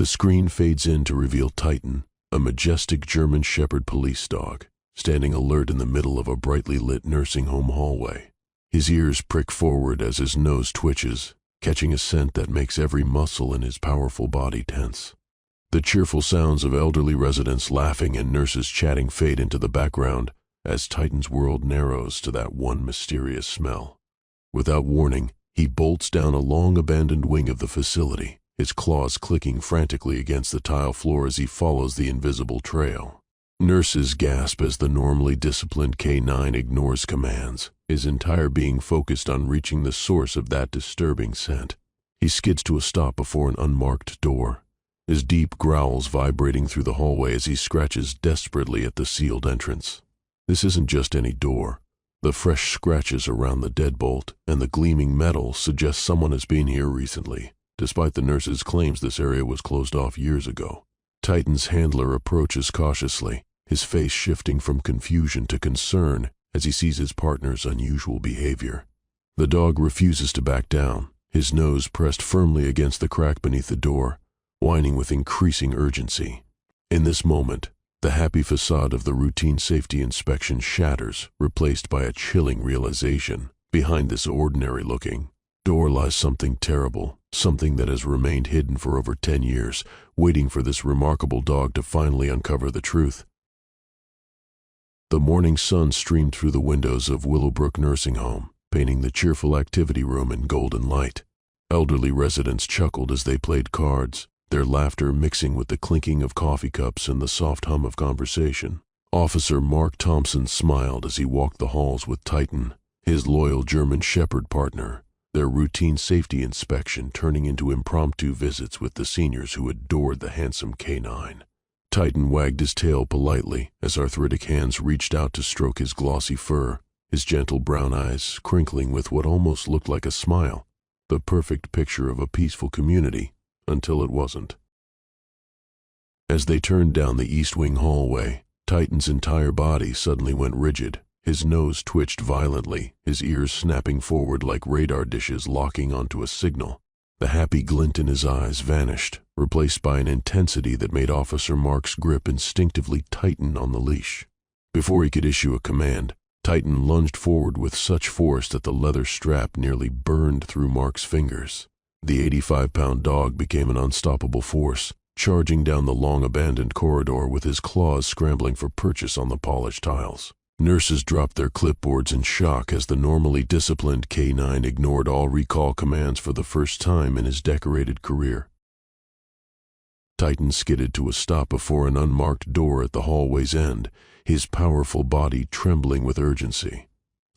The screen fades in to reveal Titan, a majestic German Shepherd police dog, standing alert in the middle of a brightly lit nursing home hallway. His ears prick forward as his nose twitches, catching a scent that makes every muscle in his powerful body tense. The cheerful sounds of elderly residents laughing and nurses chatting fade into the background as Titan's world narrows to that one mysterious smell. Without warning, he bolts down a long-abandoned wing of the facility, his claws clicking frantically against the tile floor as he follows the invisible trail. Nurses gasp as the normally disciplined K9 ignores commands, his entire being focused on reaching the source of that disturbing scent. He skids to a stop before an unmarked door, his deep growls vibrating through the hallway as he scratches desperately at the sealed entrance. This isn't just any door. The fresh scratches around the deadbolt and the gleaming metal suggest someone has been here recently, despite the nurse's claims this area was closed off years ago. Titan's handler approaches cautiously, his face shifting from confusion to concern as he sees his partner's unusual behavior. The dog refuses to back down, his nose pressed firmly against the crack beneath the door, whining with increasing urgency. In this moment, the happy facade of the routine safety inspection shatters, replaced by a chilling realization. Behind this ordinary-looking door lies something terrible, something that has remained hidden for over 10 years, waiting for this remarkable dog to finally uncover the truth. The morning sun streamed through the windows of Willowbrook Nursing Home, painting the cheerful activity room in golden light. Elderly residents chuckled as they played cards, their laughter mixing with the clinking of coffee cups and the soft hum of conversation. Officer Mark Thompson smiled as he walked the halls with Titan, his loyal German Shepherd partner, their routine safety inspection turning into impromptu visits with the seniors who adored the handsome K9. Titan wagged his tail politely as arthritic hands reached out to stroke his glossy fur, his gentle brown eyes crinkling with what almost looked like a smile, the perfect picture of a peaceful community, until it wasn't. As they turned down the East Wing hallway, Titan's entire body suddenly went rigid. His nose twitched violently, his ears snapping forward like radar dishes locking onto a signal. The happy glint in his eyes vanished, replaced by an intensity that made Officer Mark's grip instinctively tighten on the leash. Before he could issue a command, Titan lunged forward with such force that the leather strap nearly burned through Mark's fingers. The 85-pound dog became an unstoppable force, charging down the long-abandoned corridor with his claws scrambling for purchase on the polished tiles. Nurses dropped their clipboards in shock as the normally disciplined K9 ignored all recall commands for the first time in his decorated career. Titan skidded to a stop before an unmarked door at the hallway's end, his powerful body trembling with urgency.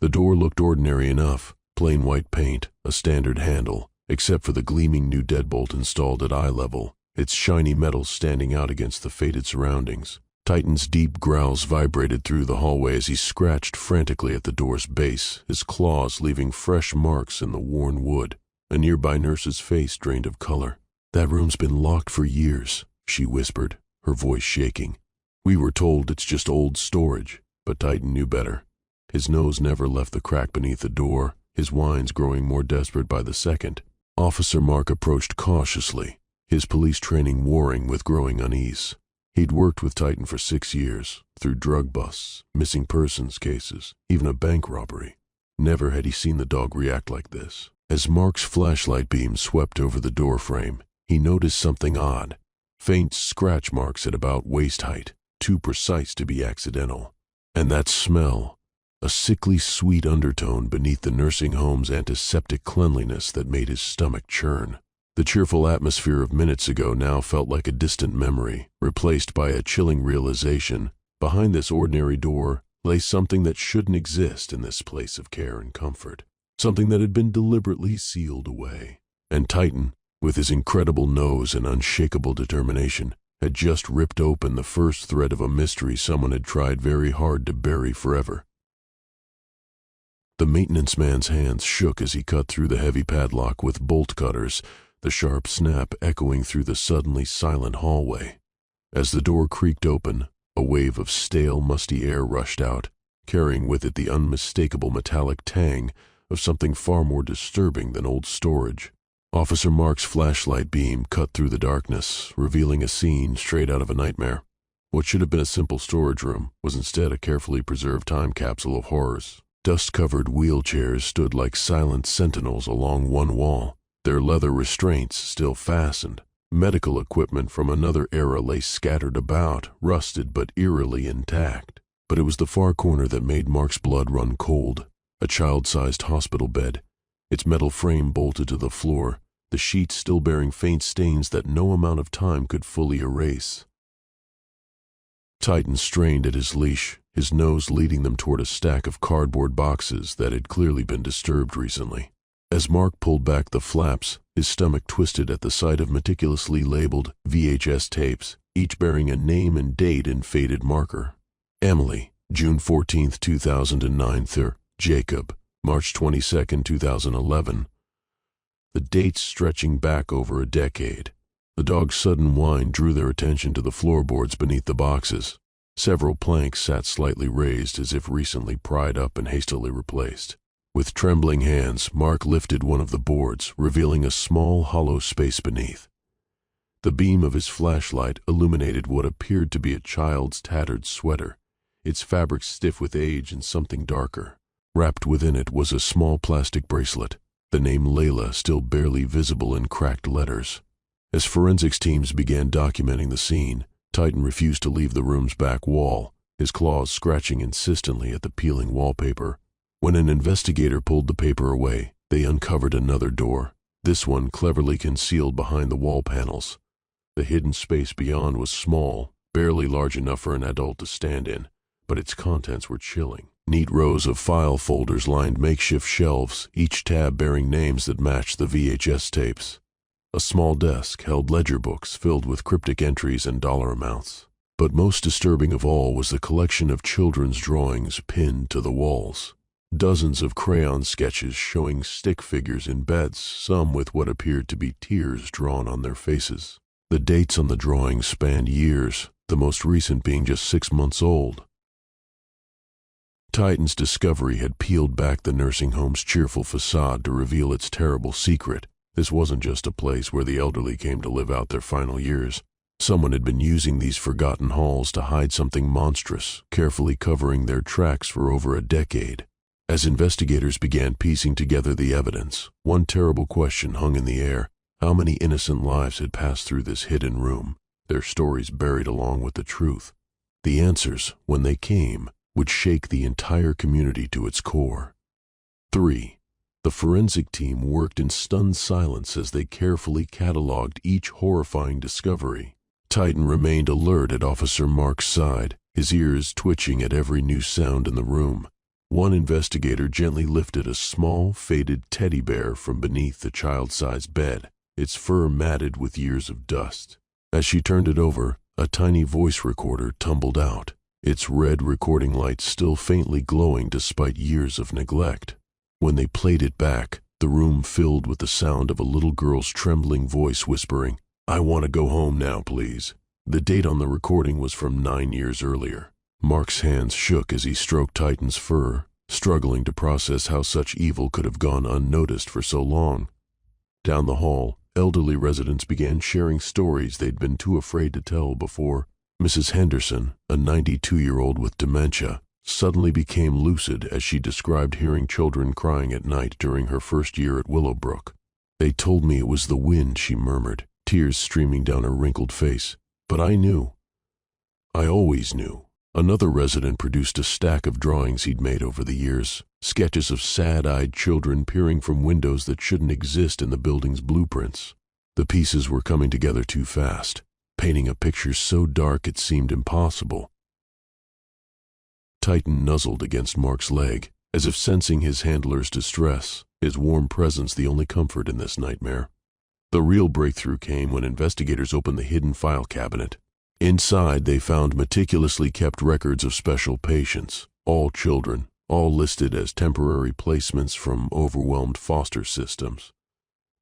The door looked ordinary enough, plain white paint, a standard handle, except for the gleaming new deadbolt installed at eye level, its shiny metal standing out against the faded surroundings. Titan's deep growls vibrated through the hallway as he scratched frantically at the door's base, his claws leaving fresh marks in the worn wood. A nearby nurse's face drained of color. "That room's been locked for years," she whispered, her voice shaking. "We were told it's just old storage," but Titan knew better. His nose never left the crack beneath the door, his whines growing more desperate by the second. Officer Mark approached cautiously, his police training warring with growing unease. He'd worked with Titan for 6 years, through drug busts, missing persons cases, even a bank robbery. Never had he seen the dog react like this. As Mark's flashlight beam swept over the door frame, he noticed something odd. Faint scratch marks at about waist height, too precise to be accidental. And that smell, a sickly sweet undertone beneath the nursing home's antiseptic cleanliness that made his stomach churn. The cheerful atmosphere of minutes ago now felt like a distant memory, replaced by a chilling realization. Behind this ordinary door lay something that shouldn't exist in this place of care and comfort, something that had been deliberately sealed away. And Titan, with his incredible nose and unshakable determination, had just ripped open the first thread of a mystery someone had tried very hard to bury forever. The maintenance man's hands shook as he cut through the heavy padlock with bolt cutters, the sharp snap echoing through the suddenly silent hallway. As the door creaked open, a wave of stale, musty air rushed out, carrying with it the unmistakable metallic tang of something far more disturbing than old storage. Officer Mark's flashlight beam cut through the darkness, revealing a scene straight out of a nightmare. What should have been a simple storage room was instead a carefully preserved time capsule of horrors. Dust-covered wheelchairs stood like silent sentinels along one wall, their leather restraints still fastened. Medical equipment from another era lay scattered about, rusted but eerily intact. But it was the far corner that made Mark's blood run cold. A child-sized hospital bed, its metal frame bolted to the floor, the sheets still bearing faint stains that no amount of time could fully erase. Titan strained at his leash, his nose leading them toward a stack of cardboard boxes that had clearly been disturbed recently. As Mark pulled back the flaps, his stomach twisted at the sight of meticulously labeled VHS tapes, each bearing a name and date in faded marker. Emily, June 14, 2009. Jacob, March 22, 2011. The dates stretching back over a decade. The dog's sudden whine drew their attention to the floorboards beneath the boxes. Several planks sat slightly raised as if recently pried up and hastily replaced. With trembling hands, Mark lifted one of the boards, revealing a small, hollow space beneath. The beam of his flashlight illuminated what appeared to be a child's tattered sweater, its fabric stiff with age and something darker. Wrapped within it was a small plastic bracelet, the name Layla still barely visible in cracked letters. As forensics teams began documenting the scene, Titan refused to leave the room's back wall, his claws scratching insistently at the peeling wallpaper. When an investigator pulled the paper away, they uncovered another door, this one cleverly concealed behind the wall panels. The hidden space beyond was small, barely large enough for an adult to stand in, but its contents were chilling. Neat rows of file folders lined makeshift shelves, each tab bearing names that matched the VHS tapes. A small desk held ledger books filled with cryptic entries and dollar amounts. But most disturbing of all was the collection of children's drawings pinned to the walls. Dozens of crayon sketches showing stick figures in beds, some with what appeared to be tears drawn on their faces. The dates on the drawings spanned years, the most recent being just 6 months old. Titan's discovery had peeled back the nursing home's cheerful facade to reveal its terrible secret. This wasn't just a place where the elderly came to live out their final years. Someone had been using these forgotten halls to hide something monstrous, carefully covering their tracks for over a decade. As investigators began piecing together the evidence, one terrible question hung in the air. How many innocent lives had passed through this hidden room, their stories buried along with the truth? The answers, when they came, would shake the entire community to its core. 3. The forensic team worked in stunned silence as they carefully cataloged each horrifying discovery. Titan remained alert at Officer Mark's side, his ears twitching at every new sound in the room. One investigator gently lifted a small, faded teddy bear from beneath the child-sized bed, its fur matted with years of dust. As she turned it over, a tiny voice recorder tumbled out, its red recording light still faintly glowing despite years of neglect. When they played it back, the room filled with the sound of a little girl's trembling voice whispering, "I want to go home now, please." The date on the recording was from 9 years earlier. Mark's hands shook as he stroked Titan's fur, struggling to process how such evil could have gone unnoticed for so long. Down the hall, elderly residents began sharing stories they'd been too afraid to tell before. Mrs. Henderson, a 92-year-old with dementia, suddenly became lucid as she described hearing children crying at night during her first year at Willowbrook. "They told me it was the wind," she murmured, tears streaming down her wrinkled face. "But I knew. I always knew." Another resident produced a stack of drawings he'd made over the years, sketches of sad-eyed children peering from windows that shouldn't exist in the building's blueprints. The pieces were coming together too fast, painting a picture so dark it seemed impossible. Titan nuzzled against Mark's leg, as if sensing his handler's distress, his warm presence the only comfort in this nightmare. The real breakthrough came when investigators opened the hidden file cabinet. Inside, they found meticulously kept records of special patients, all children, all listed as temporary placements from overwhelmed foster systems.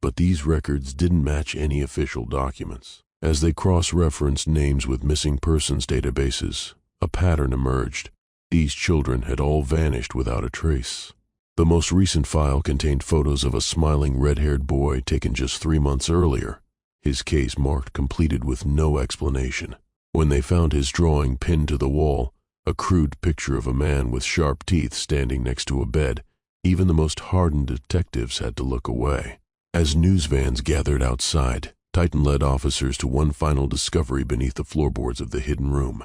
But these records didn't match any official documents. As they cross-referenced names with missing persons databases, a pattern emerged. These children had all vanished without a trace. The most recent file contained photos of a smiling red-haired boy taken just 3 months earlier, his case marked completed with no explanation. When they found his drawing pinned to the wall, a crude picture of a man with sharp teeth standing next to a bed, even the most hardened detectives had to look away. As news vans gathered outside, Titan led officers to one final discovery beneath the floorboards of the hidden room.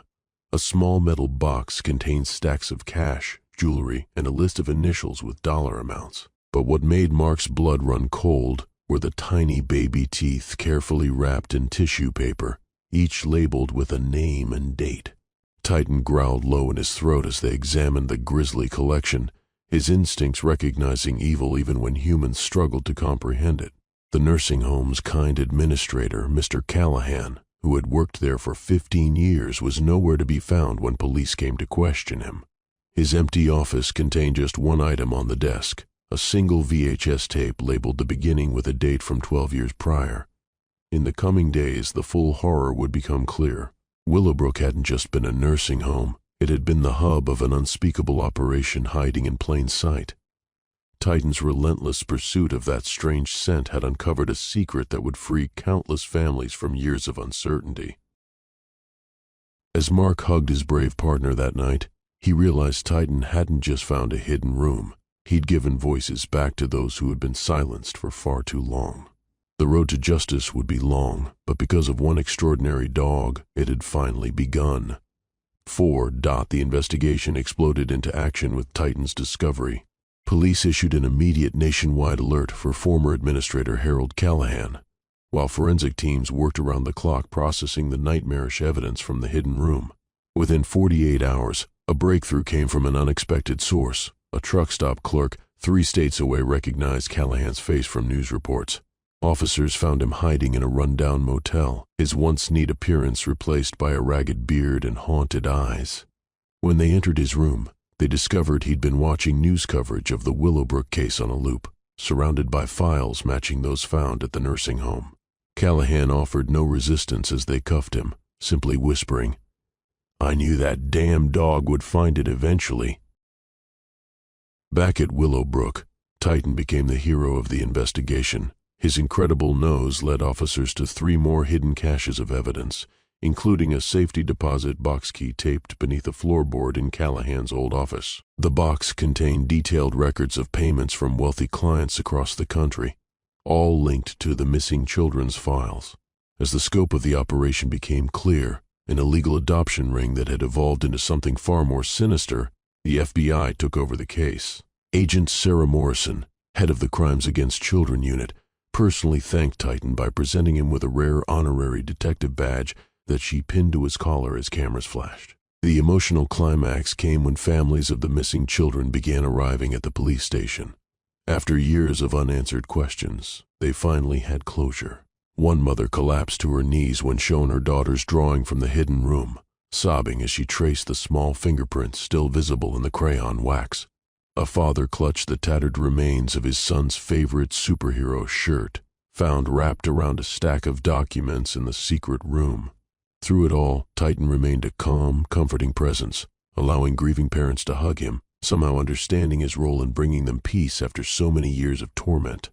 A small metal box contained stacks of cash, jewelry, and a list of initials with dollar amounts. But what made Mark's blood run cold were the tiny baby teeth carefully wrapped in tissue paper, each labeled with a name and date. Titan growled low in his throat as they examined the grisly collection, his instincts recognizing evil even when humans struggled to comprehend it. The nursing home's kind administrator, Mr. Callahan, who had worked there for 15 years, was nowhere to be found when police came to question him. His empty office contained just one item on the desk, a single VHS tape labeled the beginning with a date from 12 years prior. In the coming days, the full horror would become clear. Willowbrook hadn't just been a nursing home, it had been the hub of an unspeakable operation hiding in plain sight. Titan's relentless pursuit of that strange scent had uncovered a secret that would free countless families from years of uncertainty. As Mark hugged his brave partner that night, he realized Titan hadn't just found a hidden room. He'd given voices back to those who had been silenced for far too long. The road to justice would be long, but because of one extraordinary dog, it had finally begun. The investigation exploded into action with Titan's discovery. Police issued an immediate nationwide alert for former Administrator Harold Callahan, while forensic teams worked around the clock processing the nightmarish evidence from the hidden room. Within 48 hours, a breakthrough came from an unexpected source. A truck stop clerk 3 states away recognized Callahan's face from news reports. Officers found him hiding in a rundown motel, his once neat appearance replaced by a ragged beard and haunted eyes. When they entered his room, they discovered he'd been watching news coverage of the Willowbrook case on a loop, surrounded by files matching those found at the nursing home. Callahan offered no resistance as they cuffed him, simply whispering, "I knew that damn dog would find it eventually." Back at Willowbrook, Titan became the hero of the investigation. His incredible nose led officers to 3 more hidden caches of evidence, including a safety deposit box key taped beneath a floorboard in Callahan's old office. The box contained detailed records of payments from wealthy clients across the country, all linked to the missing children's files. As the scope of the operation became clear, an illegal adoption ring that had evolved into something far more sinister, the FBI took over the case. Agent Sarah Morrison, head of the Crimes Against Children Unit, personally thanked Titan by presenting him with a rare honorary detective badge that she pinned to his collar as cameras flashed. The emotional climax came when families of the missing children began arriving at the police station. After years of unanswered questions, they finally had closure. One mother collapsed to her knees when shown her daughter's drawing from the hidden room, sobbing as she traced the small fingerprints still visible in the crayon wax. A father clutched the tattered remains of his son's favorite superhero shirt, found wrapped around a stack of documents in the secret room. Through it all, Titan remained a calm, comforting presence, allowing grieving parents to hug him, somehow understanding his role in bringing them peace after so many years of torment.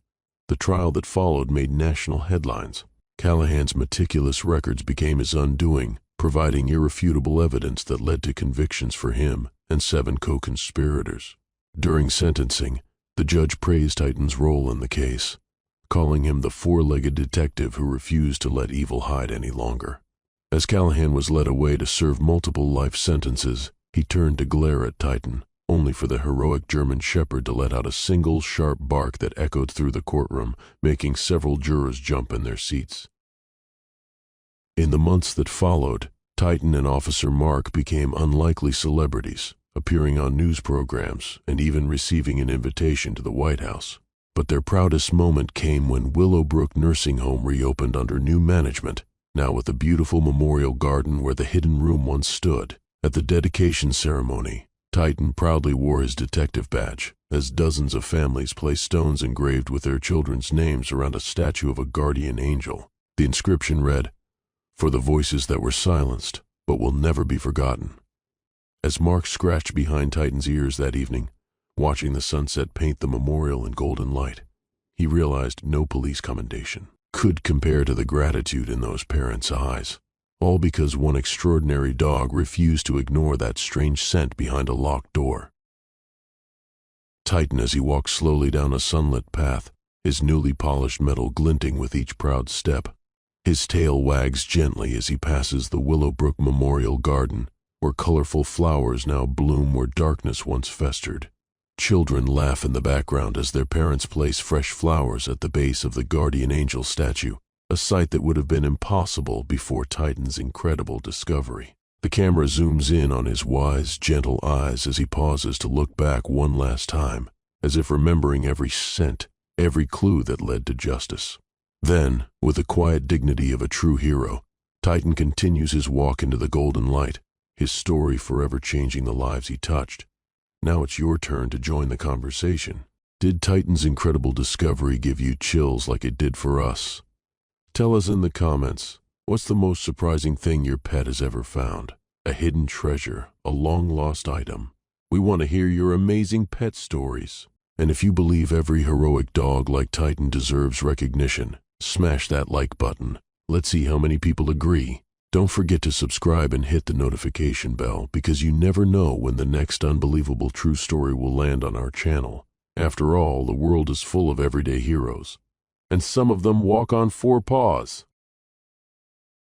The trial that followed made national headlines. Callahan's meticulous records became his undoing, providing irrefutable evidence that led to convictions for him and 7 co-conspirators. During sentencing, the judge praised Titan's role in the case, calling him the 4-legged detective who refused to let evil hide any longer. As Callahan was led away to serve multiple life sentences, he turned to glare at Titan, only for the heroic German shepherd to let out a single sharp bark that echoed through the courtroom, making several jurors jump in their seats. In the months that followed, Titan and Officer Mark became unlikely celebrities, appearing on news programs and even receiving an invitation to the White House. But their proudest moment came when Willowbrook Nursing Home reopened under new management, now with a beautiful memorial garden where the hidden room once stood. At the dedication ceremony, Titan proudly wore his detective badge, as dozens of families placed stones engraved with their children's names around a statue of a guardian angel. The inscription read, "For the voices that were silenced, but will never be forgotten." As Mark scratched behind Titan's ears that evening, Watching the sunset paint the memorial in golden light, he realized no police commendation could compare to the gratitude in those parents' eyes, all because one extraordinary dog refused to ignore that strange scent behind a locked door. Titan, as he walked slowly down a sunlit path, his newly polished metal glinting with each proud step. His tail wags gently as he passes the Willowbrook Memorial Garden, where colorful flowers now bloom where darkness once festered. Children laugh in the background as their parents place fresh flowers at the base of the guardian angel statue, a sight that would have been impossible before Titan's incredible discovery. The camera zooms in on his wise, gentle eyes as he pauses to look back one last time, as if remembering every scent, every clue that led to justice. Then, with the quiet dignity of a true hero, Titan continues his walk into the golden light, his story forever changing the lives he touched. Now it's your turn to join the conversation. Did Titan's incredible discovery give you chills like it did for us? Tell us in the comments, what's the most surprising thing your pet has ever found? A hidden treasure, a long-lost item. We want to hear your amazing pet stories. And if you believe every heroic dog like Titan deserves recognition, smash that like button. Let's see how many people agree. Don't forget to subscribe and hit the notification bell, because you never know when the next unbelievable true story will land on our channel. After all, the world is full of everyday heroes, and some of them walk on four paws.